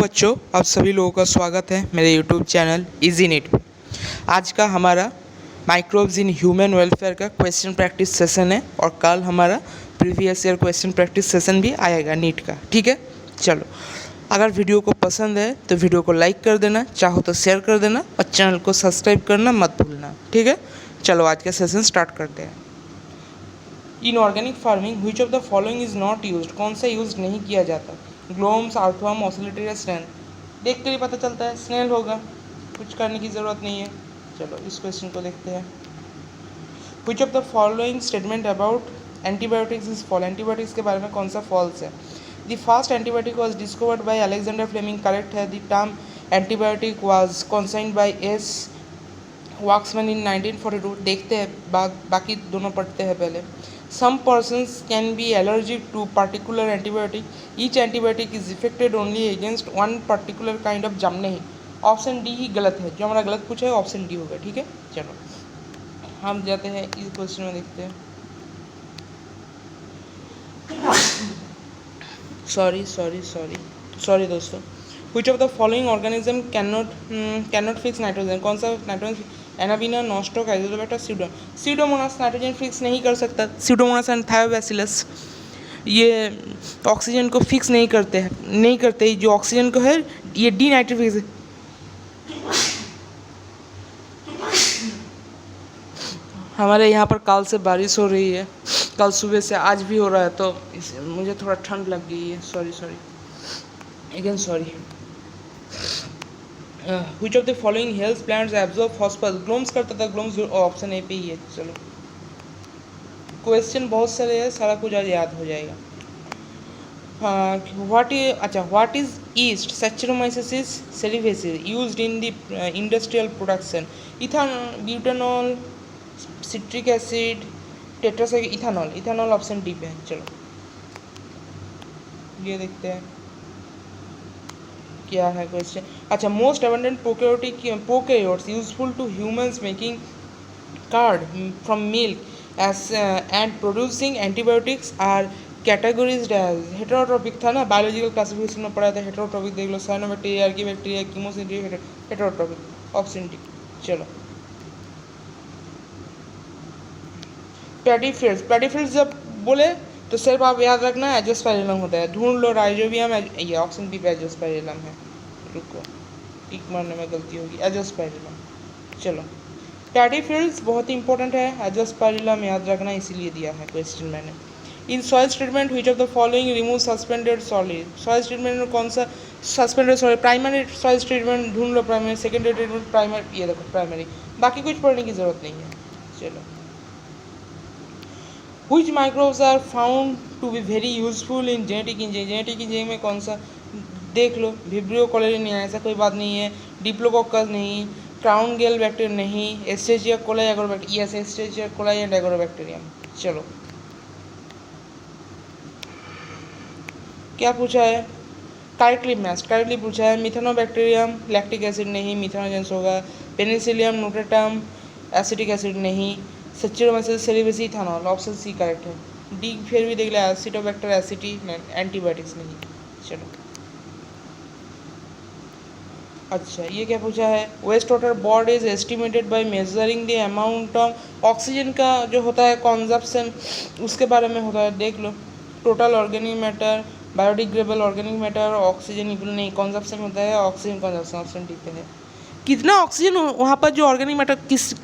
बच्चों, आप सभी लोगों का स्वागत है मेरे यूट्यूब चैनल इजी नीट पे। आज का हमारा माइक्रोब्स इन ह्यूमन वेलफेयर का क्वेश्चन प्रैक्टिस सेशन है और कल हमारा previous year question practice session भी आएगा नीट का। ठीक है, चलो। अगर वीडियो को पसंद है तो वीडियो को लाइक कर देना, चाहो तो शेयर कर देना और चैनल को सब्सक्राइब करना मत भूलना। ठीक है, चलो आज का सेशन स्टार्ट करते हैं। In organic farming which of the following is not used, कौन सा यूज नहीं किया जाता? ग्लोम्स, अर्थवर्म, ऑसिलेटर या स्नेल? देख कर ही पता चलता है स्नेल होगा, कुछ करने की ज़रूरत नहीं है। चलो इस क्वेश्चन को देखते हैं। Which of the following statement about antibiotics is fall, antibiotics के बारे में कौन सा फॉल्स है? The first antibiotic was discovered by Alexander Fleming, correct है। The term antibiotic was consigned by S Waksman in 1942। देखते हैं, बाकी दोनों पढ़ते हैं पहले। Some persons can be allergic to particular antibiotic. Each antibiotic is effective only against one particular kind of germ. नहीं, option D ही गलत है। जो हमारा गलत पूछा है ऑप्शन डी होगा। ठीक है, चलो हम जाते हैं इस क्वेश्चन में, देखते हैं। सॉरी दोस्तों। Which of the following organism cannot fix nitrogen? कौन सा nitrogen? Anabaena, nostoc, azotobacter, pseudomonas nitrogen fix नहीं कर सकता। सीडोमोनास एंड थायोबैसिलस ये ऑक्सीजन को फिक्स नहीं करते। जो ऑक्सीजन को है ये डीनाइट्रिफिकेशन। हमारे यहाँ पर कल से बारिश हो रही है, कल सुबह से आज भी हो रहा है, तो मुझे थोड़ा ठंड लग गई है। Sorry. Which of the following helps plants absorb phosphorus? ग्लोम्स करता था, ग्लोम्स ऑप्शन ए पे ही है। चलो क्वेश्चन बहुत सारे हैं, सारा कुछ आज याद हो जाएगा। What is yeast? Saccharomyces cerevisiae used in the industrial production. Ethanol, butanol, citric acid, tetracyclic, ethanol option D पे है। चलो ये देखते हैं क्या है क्वेश्चन। अच्छा, most abundant prokaryotes useful to humans making curd from milk and producing antibiotics are categories as. Heterotrophic था ना, बायोलॉजिकल क्लासिफिकेशन में पढ़ा था। हेटेरोट्रॉपिक देख लो, cyanobacteria, archaebacteria, chemosynthetic, heterotrophic option D. चलो प्लेटिफिल्ड्स जब बोले तो सिर्फ आप याद रखना एजोस्पाइरिलम होता है। ढूंढ लो राइजोबियम, ये ऑप्शन बी पे एजोस्पाइरिलम है। रुको, टिक मारने में गलती होगी, एजोस्पाइरिलम। चलो प्लेटिफिल्ड्स बहुत ही इंपॉर्टेंट है, एजोस्पाइरिलम याद रखना, इसीलिए दिया है क्वेश्चन मैंने। In soil treatment which of the following remove suspended solid? Soil treatment में कौन सा suspended solid? Primary soil treatment ढूंढ लो, प्राइमरी। सेकेंडरी ट्रीटमेंट प्राइमरी, ये देखो प्राइमरी, बाकी कुछ पढ़ने की जरूरत नहीं है। चलो Which microbes are found to be very useful in genetic engineering? Genetic engineering में कौन सा? देख लो, विब्रियो कॉलेरी नहीं है, ऐसा कोई बात नहीं है। डिप्लोकोकस नहीं, क्राउन गेल बैक्टीरिया नहीं, escherichia coli agrobacterium, yes escherichia coli and agrobacterium. चलो क्या पूछा है? करेक्टली पूछा है। मिथेनोबैक्टीरियम, लैक्टिक एसिड नहीं, मिथेनोजेंस होगा। पेनिसिलियम नोटेटम, एसिटिक एसिड नहीं। Saccharomyces cerevisiae, ethanol option C correct है। डी फिर भी देख लिया, एसिटोबैक्टर एसिटी, एंटीबायोटिक्स नहीं। चलो अच्छा, ये क्या पूछा है? Waste water board is estimated by measuring the amount of oxygen का जो होता है कंजप्शन, उसके बारे में होता है। देख लो, total organic matter, biodegradable organic matter, oxygen equal नहीं, कंजप्शन होता है ऑक्सीजन कंजप्शन, ऑप्शन डी पे है। कितना ऑक्सीजन वहाँ पर जो ऑर्गेनिक मैटर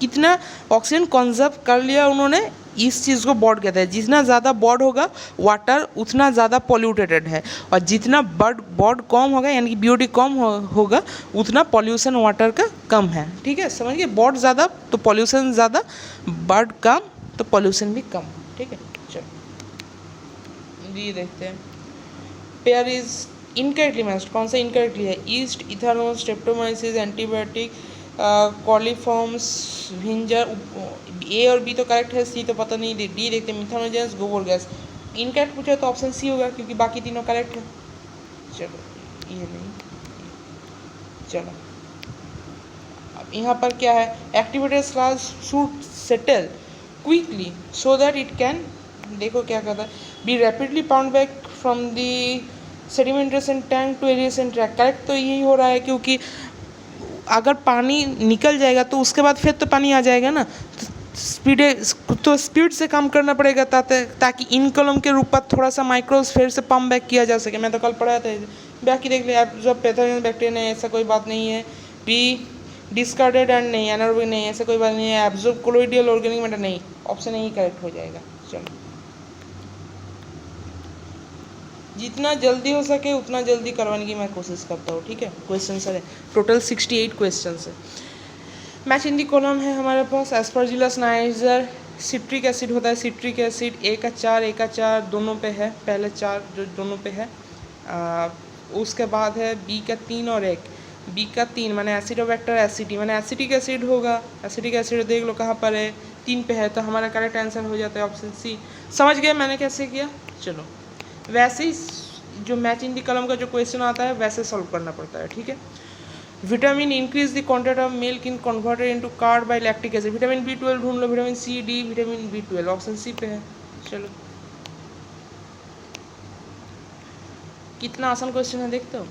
कितना ऑक्सीजन कंजर्व कर लिया उन्होंने, इस चीज़ को बॉड कहते हैं। जितना ज़्यादा बॉड होगा वाटर उतना ज़्यादा पॉल्यूटेड है, और जितना बॉड कम होगा यानी कि BOD कम होगा उतना पॉल्यूशन वाटर का कम है। ठीक है, समझिए, बॉड ज़्यादा तो पॉल्यूशन ज़्यादा, बॉड कम तो पॉल्यूशन भी कम। ठीक है, चलो ये देखते हैं। पेयर इज इनकरेक्टली मैच्ड, कौन सा इनकरेक्टली है? Yeast, ethanol, streptomyces, antibiotic, coliforms, vinegar. A और बी तो करेक्ट है, सी तो पता नहीं, डी देखते हैं। मिथेनोजेंस, गोबर गैस। इनकरेक्ट पूछा तो ऑप्शन सी होगा क्योंकि बाकी तीनों करेक्ट है। चलो ये नहीं, चलो अब यहाँ पर क्या है? Activities class should settle quickly so that it can, देखो क्या कहता है, be rapidly bound back from the sedimentation tank to aeration track. Correct तो यही हो रहा है, क्योंकि अगर पानी निकल जाएगा तो उसके बाद फिर तो पानी आ जाएगा ना, तो स्पीड से काम करना पड़ेगा ताकि इन कॉलम के रूप में थोड़ा सा माइक्रोस फिर से पम्प बैक किया जा सके। मैं तो कल पढ़ाया था, बाकी देख लिया जो पैथोजन बैक्टीरिया नहीं, ऐसा कोई बात नहीं है। बी डिस्कार्डेड एंड नहीं, एनारोबिक नहीं, ऐसा कोई बात नहीं है। एब्जॉर्ब कोलोइडियल ऑर्गेनिक मैटर नहीं, ऑप्शन ही करेक्ट हो जाएगा। चलो, जितना जल्दी हो सके उतना जल्दी करवाने की मैं कोशिश करता हूँ, ठीक है। क्वेश्चन है टोटल 68 क्वेश्चन है। मैच इन दी कॉलम है हमारे पास एस्परजिलस नाइजर, सिट्रिक एसिड होता है, सिट्रिक एसिड ए का 4 दोनों पे है, पहले 4 जो दोनों पे है। उसके बाद है बी का 3 और 1, बी का 3 माने एसिडोबैक्टर एसिडी माने एसिटिक एसिड होगा। एसिटिक एसिड देख लो कहाँ पर है, 3 पे है, तो हमारा करेक्ट आंसर हो जाता है ऑप्शन सी। समझ गए मैंने कैसे किया। चलो, वैसे ही जो मैच इन दी कॉलम का जो क्वेश्चन आता है वैसे सॉल्व करना पड़ता है, ठीक है। Vitamin increase the content of milk in converted into curd by lactic acid. Vitamin B12 ढूंढ लो, vitamin C D, vitamin B12 option C पे है। चलो, कितना आसान क्वेश्चन है देखते हो।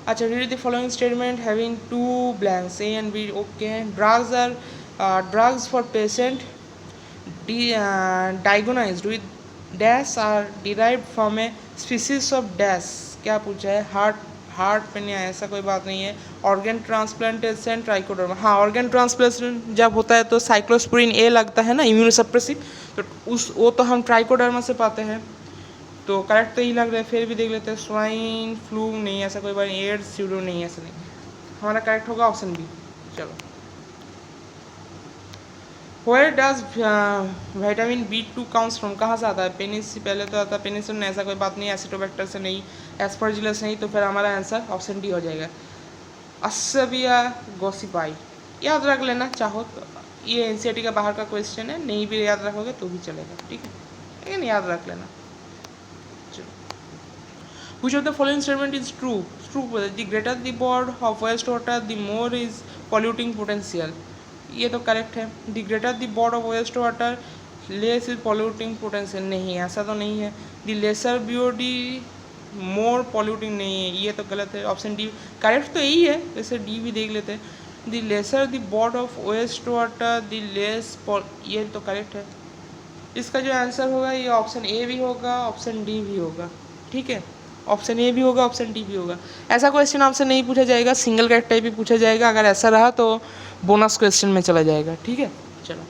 अच्छा, read the following statement having 2 blanks A and B. Okay, drugs for patient diagnosed with dash are derived from a species of dash. क्या पूछा है, हार्ट पे नहीं आया, ऐसा कोई बात नहीं है। ऑर्गन ट्रांसप्लांटेशन ट्राइकोडर्मा, हाँ ऑर्गन ट्रांसप्लांटेशन जब होता है तो साइक्लोस्पोरिन ए लगता है ना इम्यूनोसप्रेसिव, तो वो तो हम ट्राइकोडर्मा से पाते हैं, तो करेक्ट तो ही लग रहा है। फिर भी देख लेते हैं, स्वाइन फ्लू नहीं, ऐसा कोई बात नहीं। एड्स सीडो नहीं, ऐसा नहीं, हमारा करेक्ट होगा ऑप्शन बी। चलो, where does vitamin B2 counts from, कहाँ से आता है, पेनिस से पहले तो आता है पेनिसिलिन, ऐसा कोई बात नहीं। एसिडोबैक्टर से नहीं, एस्परजिलस नहीं, तो फिर हमारा आंसर ऑप्शन डी हो जाएगा। अस्सबिया गोसिपाई याद रख लेना चाहो तो, ये एनसीईआरटी का बाहर का क्वेश्चन है, नहीं भी याद रखोगे तो भी चलेगा, ठीक है, लेकिन याद रख लेना। Which of the following statement is true? True, the greater the body of wastewater, the more is polluting potential. ये तो करेक्ट है। The greater the BOD of waste water less is polluting potential, नहीं ऐसा तो नहीं है। The lesser BOD more polluting, नहीं है, ये तो गलत है। ऑप्शन डी करेक्ट तो यही है, वैसे डी भी देख लेते हैं। The lesser the BOD of waste water the less, ये तो करेक्ट है। इसका जो आंसर होगा ये ऑप्शन ए भी होगा, ऑप्शन डी भी होगा, ठीक है। ऑप्शन ए भी होगा, ऑप्शन डी भी होगा। ऐसा क्वेश्चन आपसे नहीं पूछा जाएगा, सिंगल करेक्ट टाइप भी पूछा जाएगा। अगर ऐसा रहा तो बोनस क्वेश्चन में चला जाएगा, ठीक है। चलो,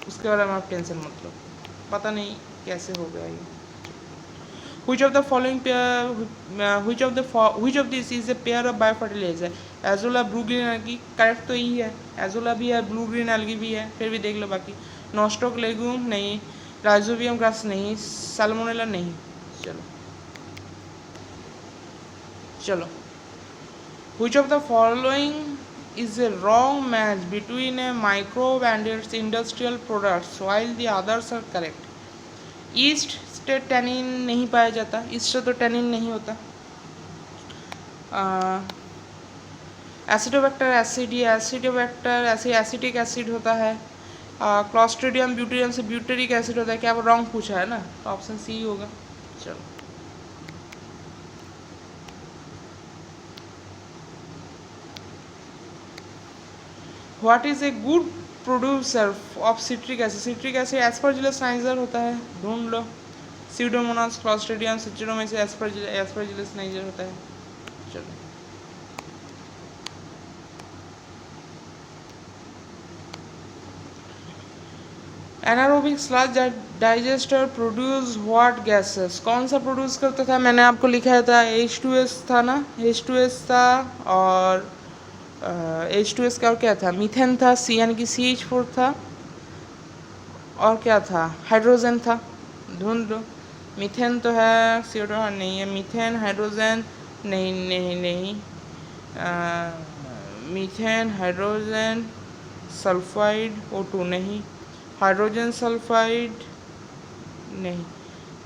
उसके बारे में आप टेंशन मत लो, पता नहीं कैसे हो गया ये। Which of the following pair, which of this is a pair of biofertilizer? Azolla blue green algae, correct तो यही है। एजोला भी है, ब्लू ग्रीन एल्गी भी है, फिर भी देख लो बाकी। नॉस्टोक लेगूम नहीं, राइजोबियम ग्रास नहीं, साल्मोनेला नहीं। चलो, which of the following is a wrong match between a microbe and its industrial products while the others are correct? East से टैनिन नहीं पाया जाता, ईस्ट से तो टैनिन नहीं होता। एसिडोबैक्टर एसिडोबैक्टर एसिटिक एसिड होता है। क्लॉस्ट्रिडियम ब्यूटेरियम से ब्यूटेरिक एसिड होता है। क्या वो रॉन्ग पूछा है ना, तो ऑप्शन सी होगा। चलो, what is a good producer of citric acid? Citric acid Aspergillus niger होता है, ढूंढ लो। सीडोमोनास क्लॉस्ट्रिडियम सिट्रोमेसिस एस्परजिलस नाइजर होता है। चलो, anaerobic sludge digester produce what gases? कौन सा प्रोड्यूस करता था? मैंने आपको लिखा था H2S था ना, H2S था, और H2S का और क्या था, मीथेन था, सी यानी कि CH4 था, और क्या था, हाइड्रोजन था। ढूंढ लो, मीथेन तो है, CO2 नहीं है, मीथेन हाइड्रोजन नहीं नहीं नहीं, मीथेन हाइड्रोजन सल्फाइड O2 नहीं, हाइड्रोजन सल्फाइड नहीं,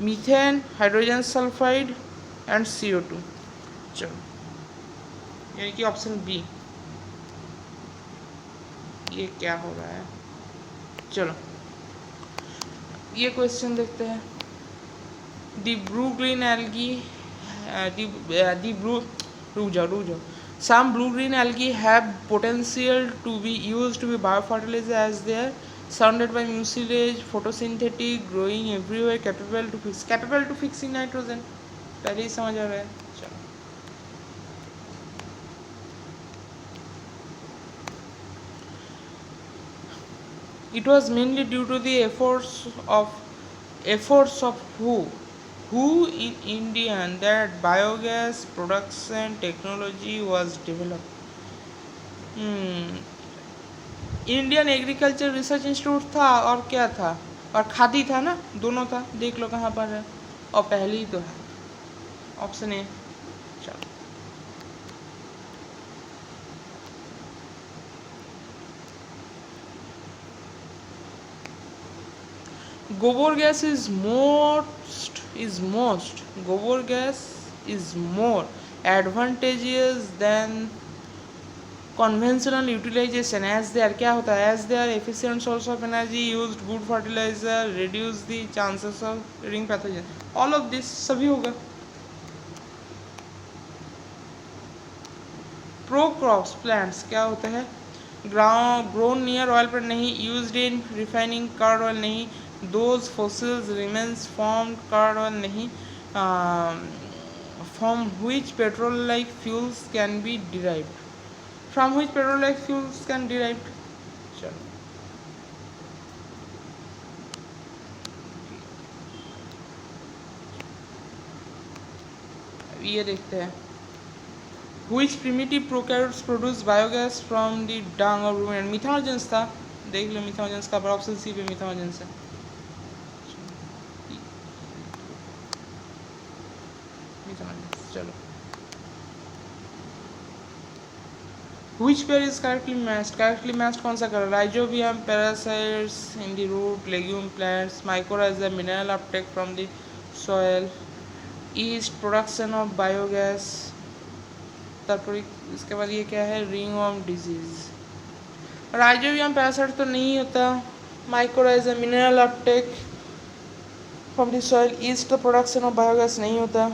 methane hydrogen sulphide and CO2। चलो, यानी कि ऑप्शन बी। ये क्या हो रहा है? चलो, ये क्वेश्चन देखते हैं। The blue green algae the blue rujo. Some blue-green algae have potential to be used to be biofertilizer as they are surrounded by mucilage, photosynthetic, growing everywhere, capable to fixing nitrogen. पहले ही समझ आ रहा है. चलो. It was mainly due to the efforts of who in India that biogas production technology was developed. Indian agriculture research institute था और क्या था और खादी था ना, दोनों था. देख लो कहाँ पर है और पहले ही तो है. Option A. चलो. Gobar gas is gobar gas is more advantageous than conventional utilization as they are क्या होता है as they are efficient source of energy used good fertilizer reduce the chances of ring pathogen. all of this सभी होगा. pro crops plants क्या होता है grown near oil plant नहीं, used in refining crude oil नहीं, those fossils remains formed crude oil नहीं, from which petrol like fuels can be derived. From which petrol-like fuels can derived. चलो. ये देखते हैं. Which primitive prokaryotes produce biogas from the dung of ruminant? Methanogens था. देख लो methanogens का option C पे methanogens है. मिथानोजेंस. चलो. Which pair is correctly matched? Correctly matched कौन सा कर? Rhizobium parasites in the root, legume plants, mycorrhiza mineral uptake from the soil, yeast production of biogas. तारपर इसके बाद ये क्या है? ringworm disease. Rhizobium parasite तो नहीं होता. Mycorrhiza mineral uptake from the soil, yeast production of biogas नहीं होता.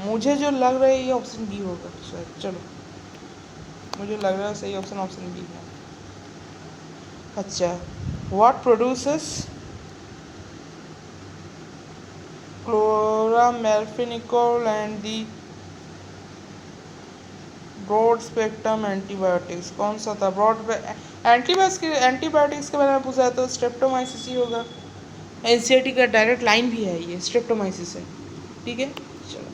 मुझे जो लग रहा है ये ऑप्शन बी होगा शायद. चलो. मुझे लग रहा है सही ऑप्शन बी है. अच्छा. What produces chloramphenicol and the broad spectrum antibiotics कौन सा था? ब्रॉड एंटीबायोटिक्स के बारे में पूछा है तो स्ट्रेप्टोमाइसिस ही होगा. एनसीईआरटी का डायरेक्ट लाइन भी है ये स्ट्रेप्टोमाइसिस है. ठीक है. चलो.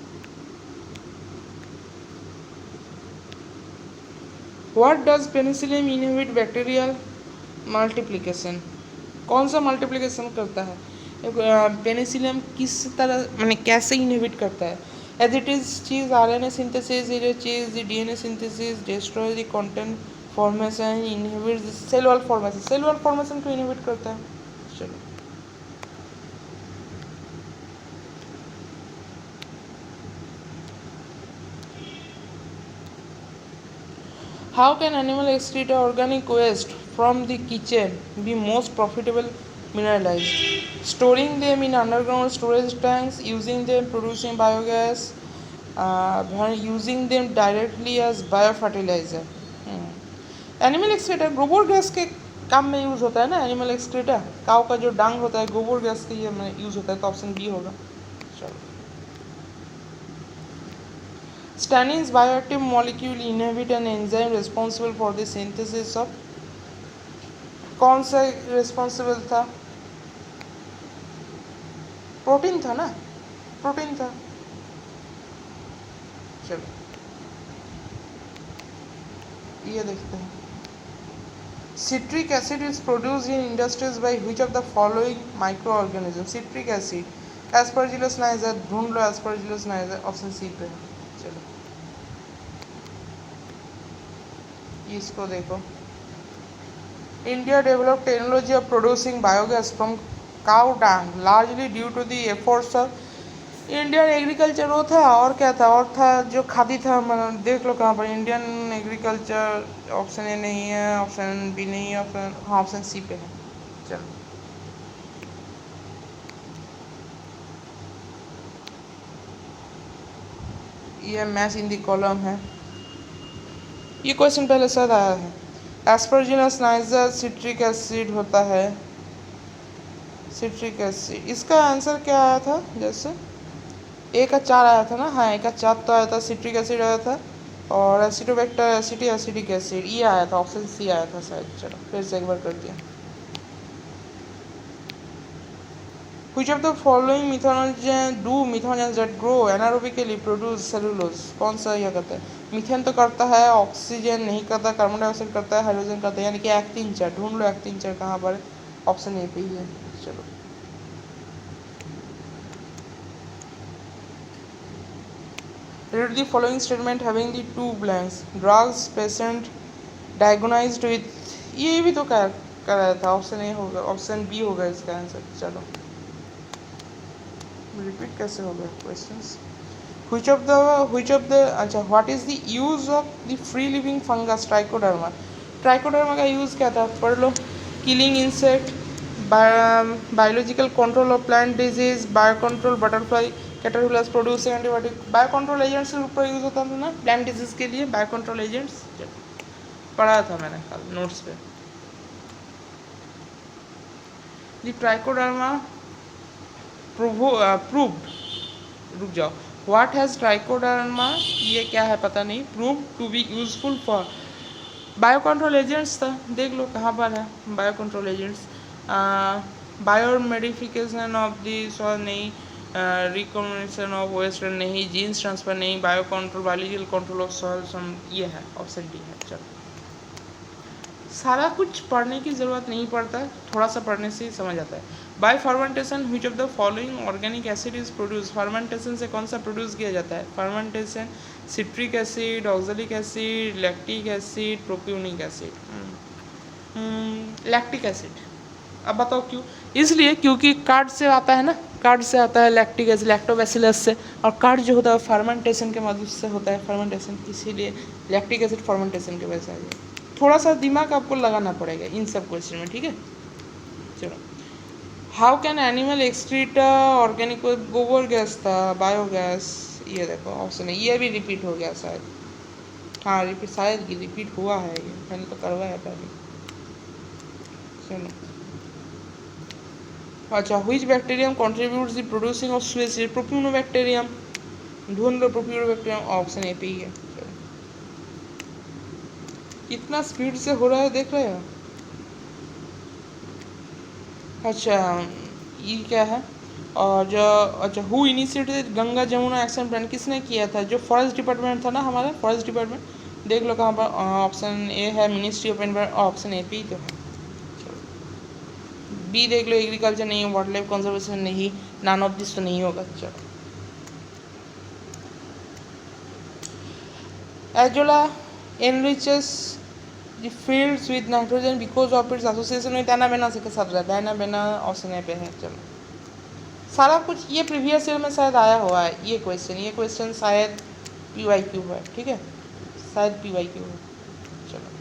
What does penicillium inhibit bacterial multiplication? कौन सा मल्टीप्लिकेशन करता है? पेनिसिलियम किस तरह मैंने कैसे इनहिबिट करता है? As it is cheese RNA synthesis, it cheese the DNA synthesis, destroy the content formation, inhibit cell wall formation. Cell wall formation को इनहिबिट करता है. चलो. How can animal excrete or organic waste from the kitchen be most profitable mineralized? Storing them in underground storage tanks, using them producing biogas, using them directly as biofertilizer. Animal excreta गोबर gas के काम में use होता है ना. Animal एक्सक्रीटर काव का जो डांग होता है गोबर गैस के ये में यूज़ होता है तो ऑप्शन बी होगा. चलो. Stannin's bioactive molecule inhibit an enzyme responsible for the synthesis of कौन सा responsible था? प्रोटीन था ना. प्रोटीन था. चलो. ये देखते हैं. Citric acid is produced in industries by which of the following microorganisms? Citric acid, Aspergillus niger. ढूंढ लो Aspergillus niger. ऑप्शन सी पे है. चलो. इसको देखो. India developed technology of producing biogas from cow dung largely due to the efforts of Indian agriculture. वो था और क्या था? और था जो खादी था. देख लो कहाँ पर. इंडियन एग्रीकल्चर ऑप्शन ए नहीं है, ऑप्शन बी नहीं है, ऑप्शन सी पे है. चलो. ये मैच इन द कॉलम है। ये क्वेश्चन पहले शायद आया है। एस्परजिनस नाइजर सिट्रिक एसिड होता है, सिट्रिक एसिड। इसका आंसर क्या आया था? जैसे ए का 4 आया था ना, हाँ ए का 4 तो आया था, सिट्रिक एसिड आया था और एसिडोबैक्टर एसिडिक एसिड ये आया था, ऑप्शन सी आया था शायद। चलो फिर से एक बार कर दिया। Which of the following methanogen do methanogens that grow anaerobically produce cellulose? कौन सा यह करता है? मीथेन तो करता है, ऑक्सीजन नहीं करता, कार्बन डाइऑक्साइड करता है, हाइड्रोजन करता है, यानी कि एक्टिन चार। ढूंढ लो एक्टिन चार कहाँ पर? ऑप्शन ए पे ही है। चलो read the following statement having the two blanks. Drugs patient diagnosed with, ये भी तो कर रहा था, ऑप्शन ए होगा, ऑप्शन बी होगा इसका आंसर। चलो रिपीट कैसे हो गया क्वेश्चंस? which of the अच्छा what is the use of the free living fungus trichoderma? Trichoderma का यूज क्या था? पढ़ लो। Killing insect, biological control of plant disease, bio control butterfly caterpillars producing antibiotic. Bio control agents के ऊपर use होता था ना प्लांट डिजीज के लिए, बायो कंट्रोल एजेंट्स पढ़ा था मैंने कल नोट्स पे। द ट्राइकोडर्मा प्रूव्ड, रुक जाओ, व्हाट हैज़ ट्राइकोडर्मा, ये क्या है पता नहीं, prove to be useful for bio control agents था। देख लो कहाँ पर है bio control agents. Bio modification of the soil नहीं, रिकॉम्बिनेशन ऑफ वेस्ट नहीं, जीन्स ट्रांसफर नहीं, bio control biological control of soil, ये है ऑप्शन डी है। चलो सारा कुछ पढ़ने की ज़रूरत नहीं पड़ता, थोड़ा सा पढ़ने से ही समझ आता है। Bye fermentation which of the following organic acid is produce? Fermentation से कौन सा प्रोड्यूस किया जाता है? Fermentation citric acid, oxalic acid, lactic acid, propionic acid. Lactic acid. अब बताओ क्यों? इसलिए क्योंकि कार्ड से आता है ना, कार्ड से आता है लैक्टिक एसिड लैक्टोबैसिलस से, और कार्ड जो होता है फर्मेंटेशन के मदद से होता है फर्मेंटेशन, इसीलिए लैक्टिक एसिड फर्मेंटेशन के वजह से आ गया। थोड़ा सा दिमाग आपको लगाना पड़ेगा इन सब क्वेश्चन में, ठीक है। चलो how can animal excrete organic, गोबर गैस था, बायोगैस, ये देखो ऑप्शन है, ये भी रिपीट हो गया शायद। हाँ रिपीट, शायद रिपीट हुआ है, ये मैंने तो करवाया पहले। चलो अच्छा, which bacterium contributes the producing of swiss? Propionibacterium. ढूंढ लो प्रोपियोनोबैक्टीरियम, ऑप्शन ए पे ही है। कितना स्पीड से हो रहा है देख रहे हो? अच्छा ये क्या है? और जो अच्छा who initiated Ganga Jamuna action plan, किसने किया था? जो फॉरेस्ट डिपार्टमेंट था ना हमारा, फॉरेस्ट डिपार्टमेंट। देख लो कहाँ पर, ऑप्शन ए है ministry of environment, option A पे ही तो है। बी देख लो एग्रीकल्चर नहीं है, वाइल्ड लाइफ कंजर्वेशन नहीं, नॉन ऑफ दिस तो नहीं होगा। चलो azolla enriches the fields with nitrogen because of its association with anabaena से सब ज़्यादा एनाबेना ऑप्शन ए पे है। चलो सारा कुछ ये प्रीवियस ईयर में शायद आया हुआ है ये क्वेश्चन शायद PYQ है, ठीक है, शायद PYQ है। चलो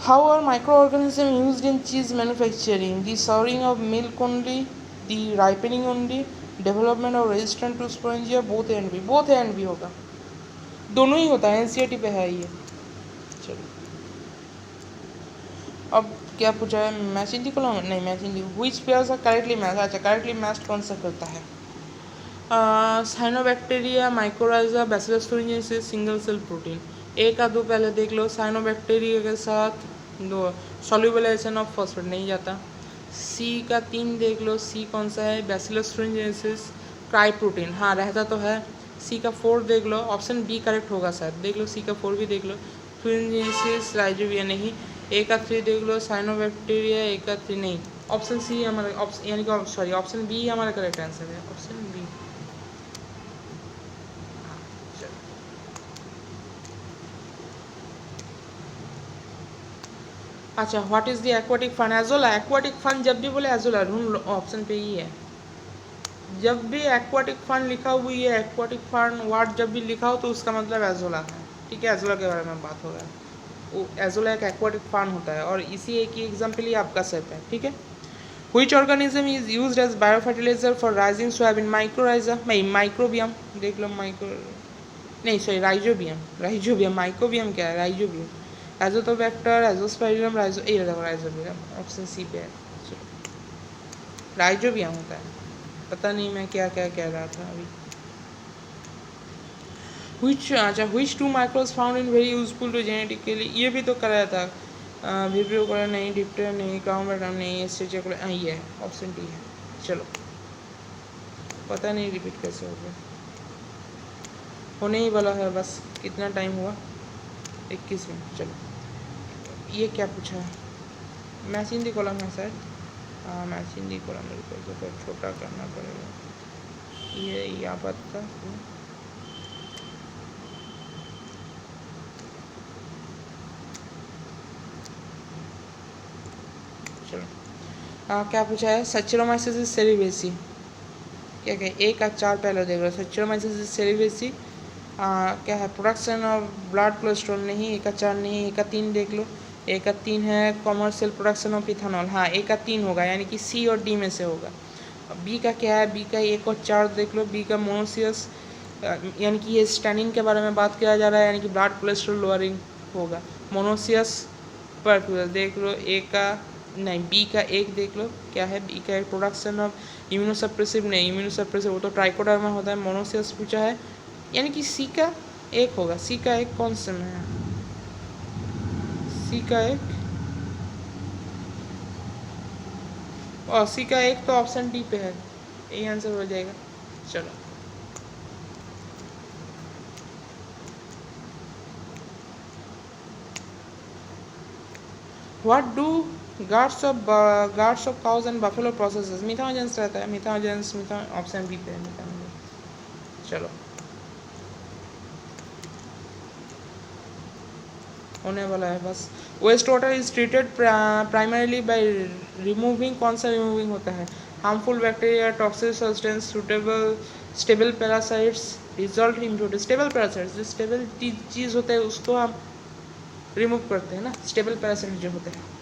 how are microorganisms used in cheese manufacturing? The souring of milk only, the ripening only, development और resistant to sporangia, both and B. Both and B होगा, दोनों ही होता है, NCERT पे है ये। चलो अब क्या पूछा है? मैचिंग दी कॉलम नहीं, matching the which pairs are correctly match. अच्छा करेक्टली मैच्ड कौन सा करता है? Cyanobacteria, mycorrhiza, bacillus thuringiensis, single cell protein. A का दो पहले देख लो, साइनोबैक्टीरिया के साथ दो सॉल्युबलाइजेशन ऑफ फॉस्फेट नहीं जाता। सी का 3 देख लो, सी कौन सा है? बैसिलस thuringiensis, क्राई प्रोटीन, हाँ रहता तो है। सी का 4 देख लो, ऑप्शन बी करेक्ट होगा शायद, देख लो सी का 4 भी देख लो। thuringiensis राइजोबिया नहीं। ए का 3 देख लो, साइनोबैक्टीरिया, ए का 3 नहीं, ऑप्शन सी हमारा ऑप्शन, यानी कि सॉरी ऑप्शन बी हमारा करेक्ट आंसर है, ऑप्शन बी। अच्छा what is the aquatic fern? Azolla. Aquatic fern जब भी बोले एजोला ढूंढ लो, ऑप्शन पे ही है। जब भी एक्वाटिक फन लिखा हुई है, एक्वाटिक फन वर्ड जब भी लिखा हो तो उसका मतलब एजोला है, ठीक है। एजोला के बारे में बात हो रहा है, वो एजोला एक एक्वाटिक फन होता है और इसी एक ही एग्जाम्पल ही आपका सेप है, ठीक है। Which organism is used as biofertilizer for rising soybean? Mycorrhiza, नहीं माइक्रोबियम देख लो माइक्रो नहीं सॉरी राइजोबियम माइक्रोबियम क्या है राइजोबियम एजोथोबैक्टर एजोस्पाइरम राइजोबियम ऑप्शन सी पे है चलो राइजोबियम होता है पता नहीं मैं क्या क्या कह रहा था अभी which two microbes found in very useful to genetically ये भी तो कराया था विब्रियो कोला नहीं डिप्टेरियम नहीं क्राउनबैक्टरम नहीं स्ट्रेचोकोला ये है ऑप्शन डी है चलो पता नहीं रिपीट कैसे हो गया होने ही वाला है बस कितना टाइम हुआ 21 मिनट चलो ये क्या पूछा है मैचिंग दी कॉलम है सर हाँ मैचिंग दी कॉलम मेरे को तो छोटा करना पड़ेगा ये यहाँ पर था चलो क्या पूछा है सच्चरोमाइसिस सेरिवेसी क्या क्या एक का चार पहले देख रहे हो सच्चरोमाइसिस सेरिवेसी क्या है प्रोडक्शन ऑफ ब्लड कोलेस्ट्रॉल नहीं एक का चार नहीं एक का तीन देख लो एक का तीन है कॉमर्शियल प्रोडक्शन ऑफ इथेनॉल हाँ एक का तीन होगा यानी कि सी और डी में से होगा बी का क्या है बी का एक और चार देख लो बी का मोनोसियस यानी कि ये स्टैनिन के बारे में बात किया जा रहा है यानी कि ब्लड कोलेस्ट्रॉल लोअरिंग होगा मोनोसियस पर देख लो एक का नहीं बी का एक देख लो क्या है बी का एक प्रोडक्शन ऑफ इम्यूनोसप्रेसिव नहीं इम्यूनोसप्रेसिव वो तो ट्राइकोडर्मा होता है मोनोसियस पूछा है यानी कि सी का एक होगा सी का एक कौन सा में है सी का एक और सी का एक तो ऑप्शन डी पे है यही आंसर हो जाएगा चलो what do guts of cows and buffalo processes methanogens रहता है मिथानोजेंस ऑप्शन बी पे है मिथानोजेंस चलो होने वाला है बस waste water is treated primarily by removing कौन सा रिमूविंग होता है harmful bacteria toxic substance suitable stable parasites result improve stable parasites जो स्टेबल चीज़ होता है उसको हम रिमूव करते हैं ना स्टेबल पैरासाइट जो होते हैं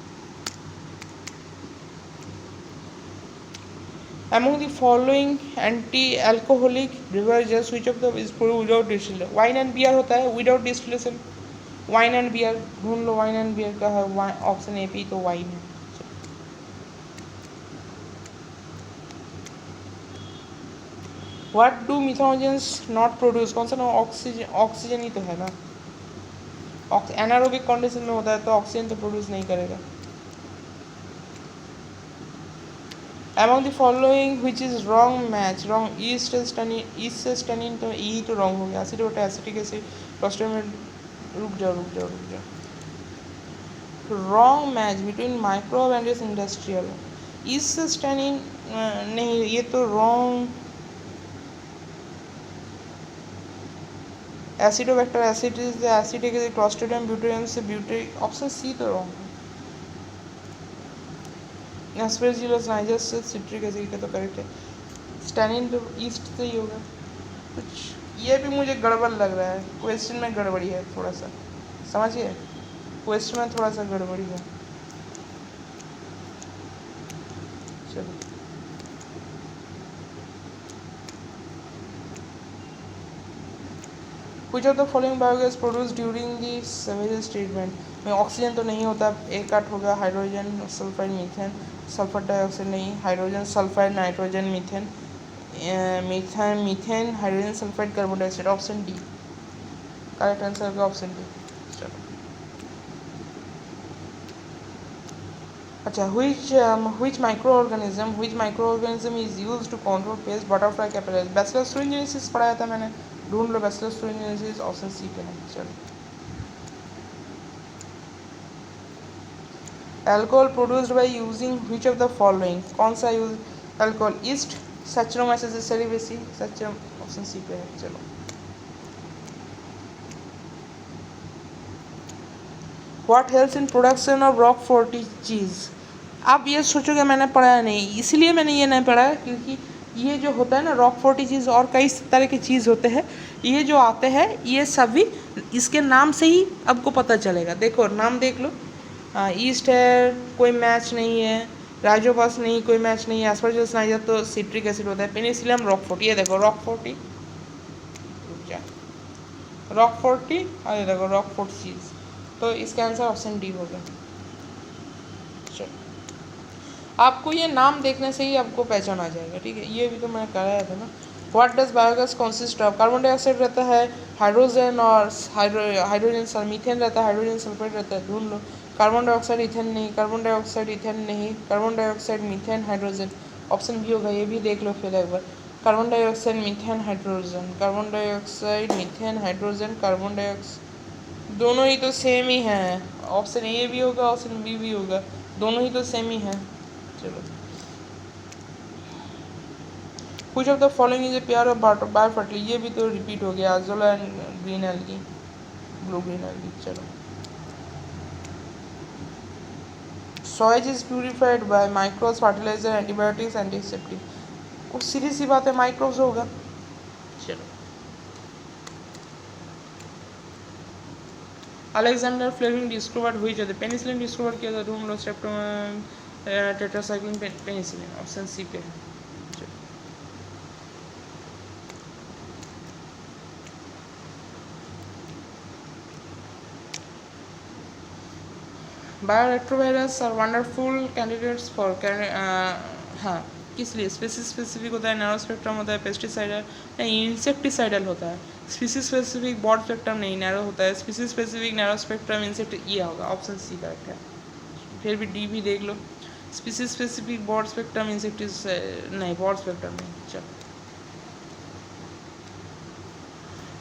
among the following anti-alcoholic beverages which of the is produced without distillation wine and beer होता है without distillation wine and beer ढूंढ लो वाइन एंड बियर का है ऑप्शन ए पी तो वाइन है what do methanogens not produce कौन सा ना ऑक्सीजन ही तो है ना एनारोबिक कंडीशन में होता है तो ऑक्सीजन तो प्रोड्यूस नहीं करेगा among the following which is wrong match wrong east से स्टेनिन तो ई तो रॉन्ग हो गया एसिड होता है एसिटिक एसिड क्लोस्ट्रीडियम रुक जाओ wrong match between microbe and इस इंडस्ट्रियल ईस्ट से स्टेनिन नहीं ये तो wrong acidobacter acid is the acetic acid clostridium butyricum से ब्यूटेरिक ऑप्शन सी तो रॉन्ग है एस्पेरजिलस नाइजस से सिट्रिक एसिड का तो करेक्ट है स्टेनिन तो ईस्ट से ही होगा कुछ ये भी मुझे गड़बड़ लग रहा है क्वेश्चन में गड़बड़ी है थोड़ा सा समझिए क्वेश्चन में थोड़ा सा गड़बड़ी है चलो कुछ of the following biogas produce during the sewage treatment में ऑक्सीजन तो नहीं होता एक काट होगा hydrogen sulphide methane sulphur dioxide नहीं hydrogen sulphide nitrogen methane methane hydrogen sulphide carbon dioxide option D correct answer होगा ऑप्शन डी चलो अच्छा which microorganism is used to control pest butterfly capillaries bacillus thuringiensis पढ़ाया था मैंने ढूंढ लो bacillus thuringiensis option C पे है चलो alcohol produced by using which of the following कौन सा use alcohol yeast Saccharomyces cerevisiae सैचरम ऑप्शन सी पे है चलो what helps in production of Roquefort cheese आप ये सोचोगे मैंने पढ़ा नहीं इसलिए मैंने ये नहीं पढ़ा क्योंकि ये जो होता है ना रॉकफोर्ट चीज़ और कई तरह की चीज़ होते हैं ये जो आते हैं ये सभी इसके नाम से ही आपको पता चलेगा देखो नाम देख लो ईस्ट है कोई मैच नहीं है राइजोपास नहीं, कोई मैच नहीं है। एस्परजिलस नाइजर तो सिट्रिक एसिड होता है। पेनिसिलियम रॉकफोर्ट, ये देखो रॉकफोर्टी, रॉकफोर्टी, अरे देखो रॉकफोर्ट चीज, तो इसका आंसर ऑप्शन डी होगा। चलो, आपको ये नाम देखने से ही आपको पहचान आ जाएगा, ठीक है। ये भी तो मैंने कराया था ना। What does biogas consist of? Carbon dioxide रहता है, हाइड्रोजन और हाइड्रोजन मीथेन रहता है, हाइड्रोजन सल्फेट रहता है, ढूंढ लो। कार्बन डाइऑक्साइड इथेन नहीं, कार्बन डाइऑक्साइड इथेन नहीं, carbon dioxide methane hydrogen, option B होगा। ये भी देख लो फिर एक बार। Carbon dioxide methane hydrogen, carbon dioxide methane hydrogen, carbon dioxide, दोनों ही तो सेम ही हैं। ऑप्शन ए भी होगा, ऑप्शन बी भी होगा, दोनों ही तो सेम ही हैं। चलो, कुछ of the following is a pair of biofertilizer, ये भी तो रिपीट हो गया, Azolla and green algae, blue green algae. चलो, sewage is purified by microbes, fertilizer, antibiotics, antiseptic, कुछ सीधी सी बात है, माइक्रोब्स होगा। चलो, अलेक्जेंडर फ्लेमिंग डिस्कवर्ड हुई जो पेनिसिलिन डिस्कवर किया था, ढूंढ लो। स्ट्रेप्टोम टेट्रासाइक्लिन पेनिसिलिन, ऑप्शन सी पे है। बायोरेट्रोवायरस आर वंडरफुल कैंडिडेट्स फॉर हाँ, किस लिए? स्पीसीज स्पेसिफिक होता है, नैरो स्पेक्ट्रम होता है, पेस्टिसाइडल नहीं, इंसेक्टिसाइडल होता है। स्पीसीज स्पेसिफिक ब्रॉड स्पेक्ट्रम नहीं, नैरो होता है। Species specific narrow spectrum insect, ये होगा, ऑप्शन सी करेक्ट है। फिर भी डी भी देख लो। Species specific broad spectrum insecticide नहीं, ब्रॉड स्पेक्ट्रम नहीं। चलो,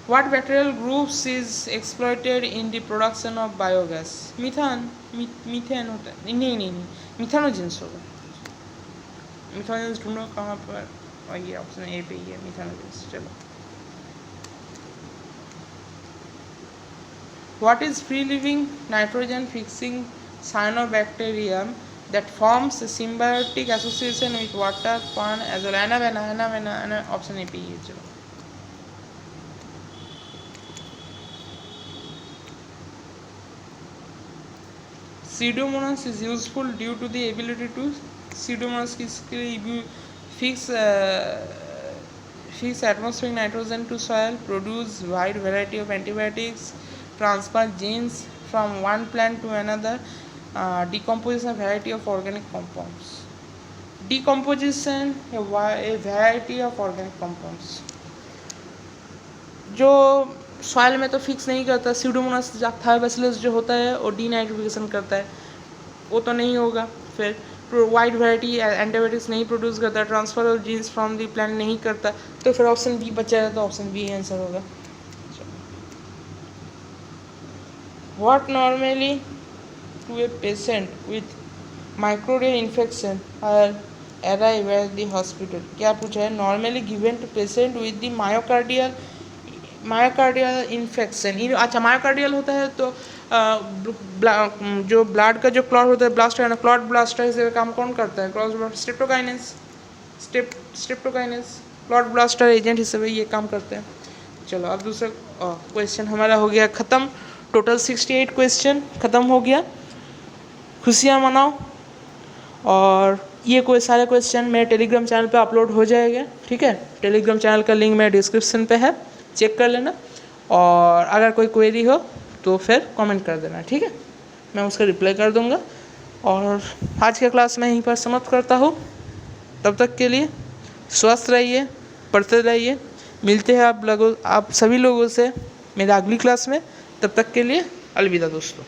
what bacterial groups is exploited in the production of biogas? Methane होता है, नहीं, मिथानोजेंस होगा। मिथानोजेंस ढूंढो कहाँ पर, और ये ऑप्शन ए पे ही है, मिथानोजेंस। चलो, what is free living nitrogen fixing cyanobacterium that forms a symbiotic association with water, fern as well? एनावेना, ऑप्शन ए पे ही है। चलो, Pseudomonas is useful due to the ability to Pseudomonas fix atmospheric nitrogen to soil, produce wide variety of antibiotics, transfer genes from one plant to another, decomposition a variety of organic compounds. Decomposition a variety of organic compounds. जो soil में तो fix नहीं करता, Pseudomonas Thiobacillus जो होता है वो denitrification करता है, वो तो नहीं होगा। फिर वाइड वैरायटी एंटीबायोटिक्स नहीं प्रोड्यूस करता, transfer of genes from the plant नहीं करता, तो फिर ऑप्शन बी बचा है, तो ऑप्शन बी आंसर होगा। What normally to a patient with myocardial infection are arrive at the hospital? क्या पूछा है? Normally given to patient with the myocardial infection. अच्छा, मायोकार्डियल होता है तो जो ब्लड का जो क्लॉट होता है, ब्लास्ट है ना, क्लॉट ब्लास्टर से काम कौन करता है? स्ट्रेप्टोकाइनेस क्लॉट ब्लास्टर एजेंट हिसाब ये काम करते हैं। चलो, अब दूसरा क्वेश्चन हमारा हो गया ख़त्म। टोटल 68 क्वेश्चन ख़त्म हो गया। खुशियाँ मनाओ। और ये कोई सारे क्वेश्चन मेरे टेलीग्राम चैनल पे अपलोड हो जाएगा, ठीक है। टेलीग्राम चैनल का लिंक मेरे डिस्क्रिप्शन पे है, चेक कर लेना। और अगर कोई क्वेरी हो तो फिर कमेंट कर देना, ठीक है, मैं उसका रिप्लाई कर दूंगा। और आज के क्लास में यहीं पर समाप्त करता हूँ। तब तक के लिए स्वस्थ रहिए, पढ़ते रहिए। मिलते हैं आप सभी लोगों से मेरे अगली क्लास में। तब तक के लिए अलविदा दोस्तों।